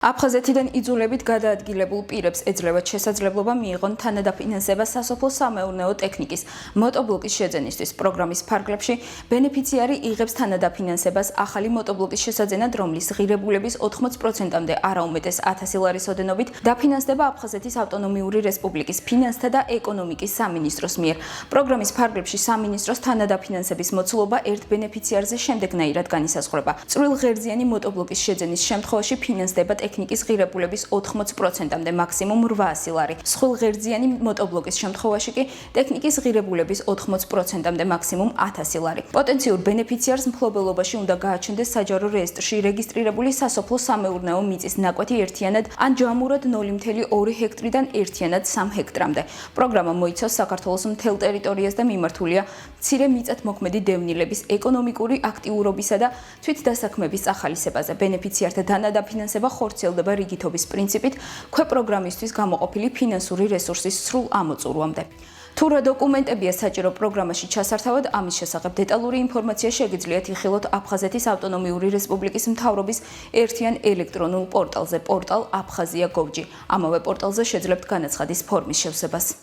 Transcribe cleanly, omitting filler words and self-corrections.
აფხაზეთიდან იძულებით გადაადგილებულ პირებს ეძლევათ შესაძლებლობა მიიღონ თანადაფინანსება სასოფლო-სამეურნეო ტექნიკის მოტობლოკის შეძენისთვის. პროგრამის ფარგლებში ბენეფიციარი იღებს თანადაფინანსებას ახალი მოტობლოკის შესაძენად, რომლის ღირებულების 80%-მდე არაუმეტეს 1000 ლარის ოდენობით დაფინანსდება აფხაზეთის ავტონომიური რესპუბლიკის ფინანსთა და ეკონომიკის სამინისტროს მიერ. პროგრამის ფარგლებში სამინისტროს თანადაფინანსების მოცულობა ერთ ბენეფიციარზე შემდეგნაირად განისაზღვრება. წვრილ ღერძიანი მოტობლოკის შეძენის შემთხვევაში ფინანსდება ტექნიკის ღირებულების 80%-მდე მაქსიმუმ 800 ლარი. სხვილ ღერძიანი მოტობლოკის შემთხვევაში კი ტექნიკის ღირებულების 80%-მდე მაქსიმუმ 1000 ლარი. პოტენციურ ბენეფიციარს მფლობელობაში უნდა გააჩნდეს საჯარო რეესტრში რეგისტრირებული სასოფლო-სამეურნეო მიწის ნაკვეთი ერთიანად ან ჯამურად 0.2 ჰექტრიდან ერთიანად 3 ჰექტრამდე. პროგრამა მოიცავს საქართველოს მთელ ტერიტორიას და მიმართულია მცირე მიწათმოქმედი დევნილების ეკონომიკური აქტიურობისა და თვითდასაქმების ახალისებაზე. ბენეფიციართა თანადაფინანსება ხორციელდება რიგითობის პრინციპით, ქვეპროგრამისთვის გამოყოფილი ფინანსური რესურსის სრულ ამოწურვამდე. თუ რა დოკუმენტებია საჭირო პროგრამაში ჩასართავად, ამის შესახებ დეტალური ინფორმაცია შეგიძლიათ იხილოთ აფხაზეთის ავტონომიური რესპუბლიკის მთავრობის ერთიან ელექტრონულ პორტალზე portal.abkhazia.gov.g. ამავე პორტალზე შეძლებთ განაცხადის ფორმის შევსებას.